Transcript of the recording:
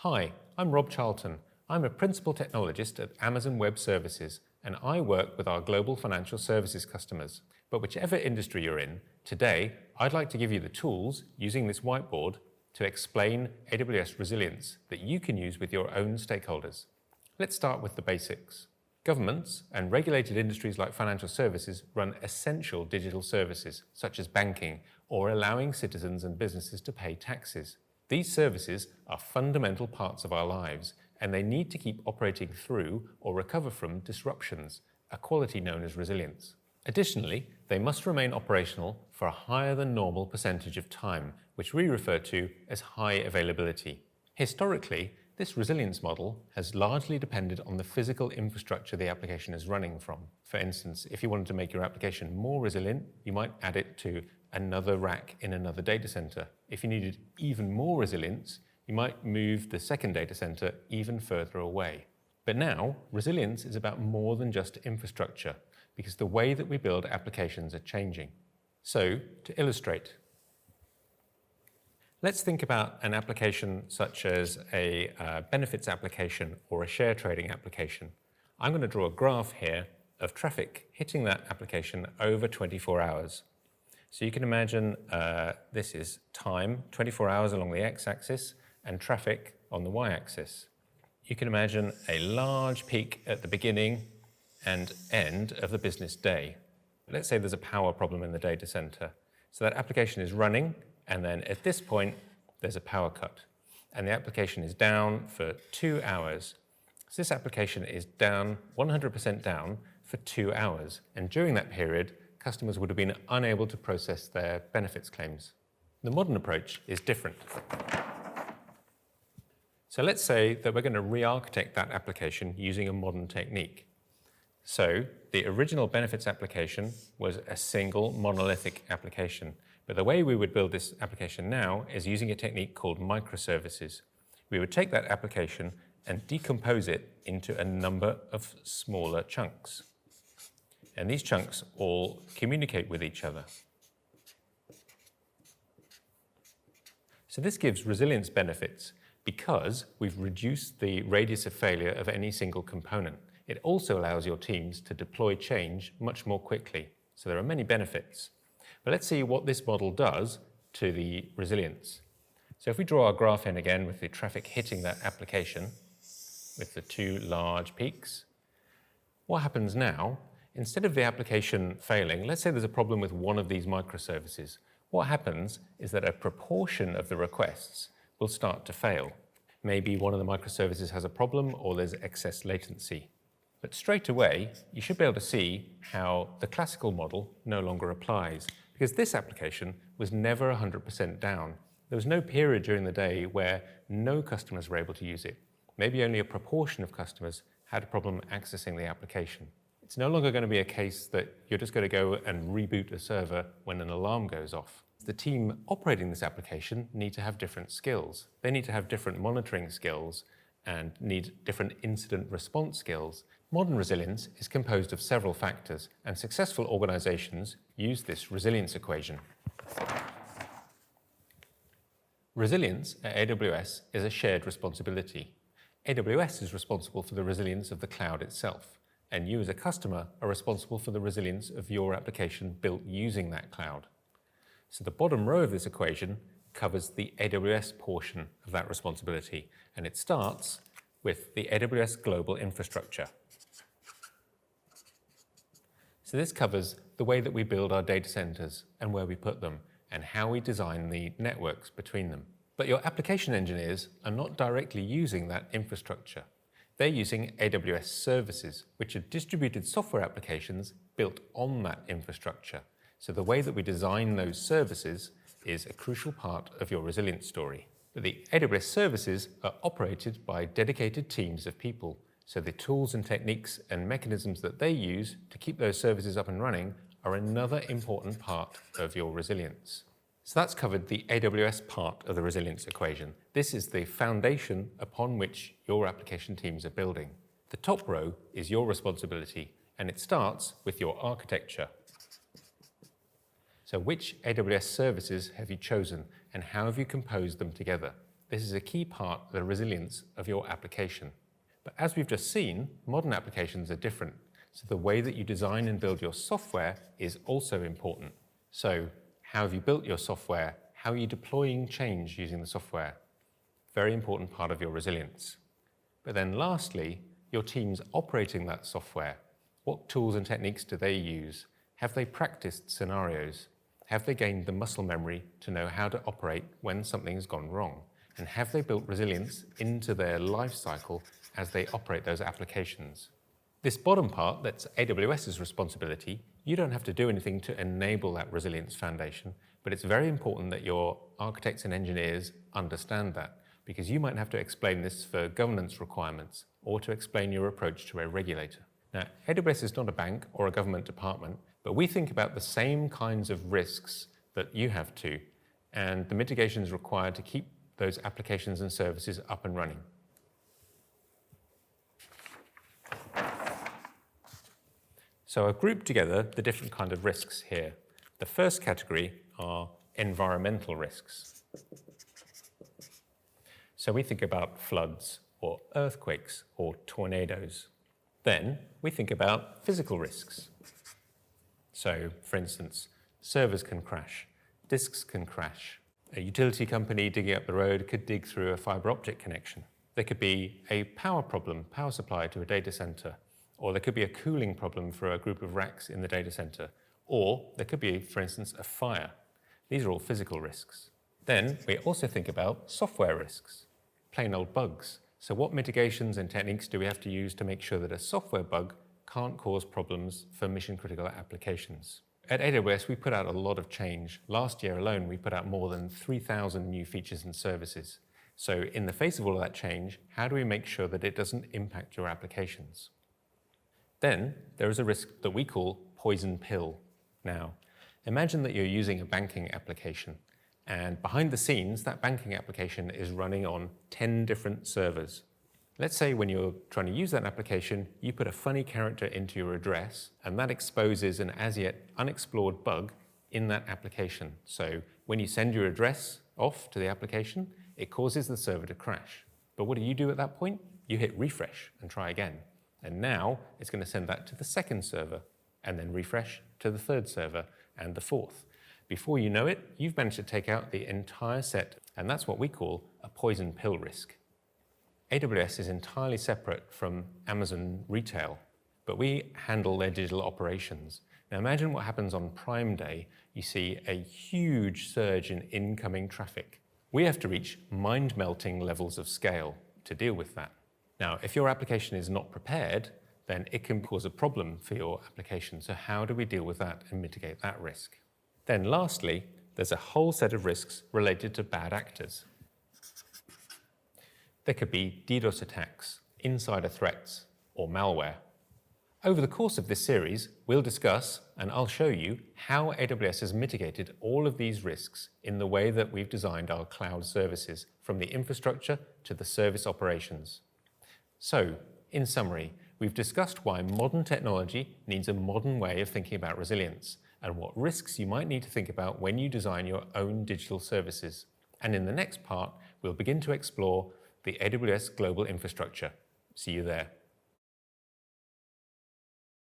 Hi, I'm Rob Charlton. I'm a Principal Technologist at Amazon Web Services, and I work with our global financial services customers. But whichever industry you're in, today I'd like to give you the tools using this whiteboard to explain AWS resilience that you can use with your own stakeholders. Let's start with the basics. Governments and regulated industries like financial services run essential digital services, such as banking or allowing citizens and businesses to pay taxes. These services are fundamental parts of our lives, and they need to keep operating through or recover from disruptions, a quality known as resilience. Additionally, they must remain operational for a higher than normal percentage of time, which we refer to as high availability. Historically, this resilience model has largely depended on the physical infrastructure the application is running from. For instance, if you wanted to make your application more resilient, you might add it to another rack in another data center. If you needed even more resilience, you might move the second data center even further away. But now, resilience is about more than just infrastructure, because the way that we build applications are changing. So, to illustrate, let's think about an application such as a benefits application or a share trading application. I'm going to draw a graph here of traffic hitting that application over 24 hours. So you can imagine this is time, 24 hours along the x-axis, and traffic on the y-axis. You can imagine a large peak at the beginning and end of the business day. Let's say there's a power problem in the data center. So that application is running, and then at this point, there's a power cut. And the application is down for 2 hours. So this application is down, 100% down, for 2 hours. And during that period, customers would have been unable to process their benefits claims. The modern approach is different. So let's say that we're going to re-architect that application using a modern technique. So the original benefits application was a single monolithic application. But the way we would build this application now is using a technique called microservices. We would take that application and decompose it into a number of smaller chunks. And these chunks all communicate with each other. So this gives resilience benefits because we've reduced the radius of failure of any single component. It also allows your teams to deploy change much more quickly. So there are many benefits. But let's see what this model does to the resilience. So if we draw our graph in again with the traffic hitting that application with the two large peaks, what happens now? Instead of the application failing, let's say there's a problem with one of these microservices. What happens is that a proportion of the requests will start to fail. Maybe one of the microservices has a problem or there's excess latency. But straight away, you should be able to see how the classical model no longer applies, because this application was never 100% down. There was no period during the day where no customers were able to use it. Maybe only a proportion of customers had a problem accessing the application. It's no longer going to be a case that you're just going to go and reboot a server when an alarm goes off. The team operating this application need to have different skills. They need to have different monitoring skills and need different incident response skills. Modern resilience is composed of several factors, and successful organizations use this resilience equation. Resilience at AWS is a shared responsibility. AWS is responsible for the resilience of the cloud itself, and you as a customer are responsible for the resilience of your application built using that cloud. So the bottom row of this equation covers the AWS portion of that responsibility, and it starts with the AWS global infrastructure. So this covers the way that we build our data centers and where we put them, and how we design the networks between them. But your application engineers are not directly using that infrastructure. They're using AWS services, which are distributed software applications built on that infrastructure. So the way that we design those services is a crucial part of your resilience story. But the AWS services are operated by dedicated teams of people. So the tools and techniques and mechanisms that they use to keep those services up and running are another important part of your resilience. So that's covered the AWS part of the resilience equation. This is the foundation upon which your application teams are building. The top row is your responsibility, and it starts with your architecture. So which AWS services have you chosen, and how have you composed them together? This is a key part of the resilience of your application. But as we've just seen, modern applications are different. So the way that you design and build your software is also important. So how have you built your software? How are you deploying change using the software? Very important part of your resilience. But then lastly, your teams operating that software. What tools and techniques do they use? Have they practiced scenarios? Have they gained the muscle memory to know how to operate when something's gone wrong? And have they built resilience into their life cycle as they operate those applications? This bottom part, that's AWS's responsibility, you don't have to do anything to enable that resilience foundation, but it's very important that your architects and engineers understand that, because you might have to explain this for governance requirements or to explain your approach to a regulator. Now, AWS is not a bank or a government department, but we think about the same kinds of risks that you have to, and the mitigations required to keep those applications and services up and running. So I've grouped together the different kind of risks here. The first category are environmental risks. So we think about floods or earthquakes or tornadoes. Then we think about physical risks. So, for instance, servers can crash, disks can crash. A utility company digging up the road could dig through a fiber optic connection. There could be a power problem, power supply to a data center, or there could be a cooling problem for a group of racks in the data center, or there could be, for instance, a fire. These are all physical risks. Then we also think about software risks, plain old bugs. So what mitigations and techniques do we have to use to make sure that a software bug can't cause problems for mission-critical applications? At AWS, we put out a lot of change. Last year alone, we put out more than 3,000 new features and services. So in the face of all of that change, how do we make sure that it doesn't impact your applications? Then there is a risk that we call poison pill. Now, imagine that you're using a banking application, and behind the scenes, that banking application is running on 10 different servers. Let's say when you're trying to use that application, you put a funny character into your address, and that exposes an as yet unexplored bug in that application. So when you send your address off to the application, it causes the server to crash. But what do you do at that point? You hit refresh and try again. And now it's going to send that to the second server, and then refresh to the third server and the fourth. Before you know it, you've managed to take out the entire set, and that's what we call a poison pill risk. AWS is entirely separate from Amazon retail, but we handle their digital operations. Now imagine what happens on Prime Day. You see a huge surge in incoming traffic. We have to reach mind-melting levels of scale to deal with that. Now, if your application is not prepared, then it can cause a problem for your application. So how do we deal with that and mitigate that risk? Then lastly, there's a whole set of risks related to bad actors. There could be DDoS attacks, insider threats, or malware. Over the course of this series, we'll discuss, and I'll show you, how AWS has mitigated all of these risks in the way that we've designed our cloud services, from the infrastructure to the service operations. So, in summary, we've discussed why modern technology needs a modern way of thinking about resilience, and what risks you might need to think about when you design your own digital services. And in the next part, we'll begin to explore the AWS global infrastructure. See you there.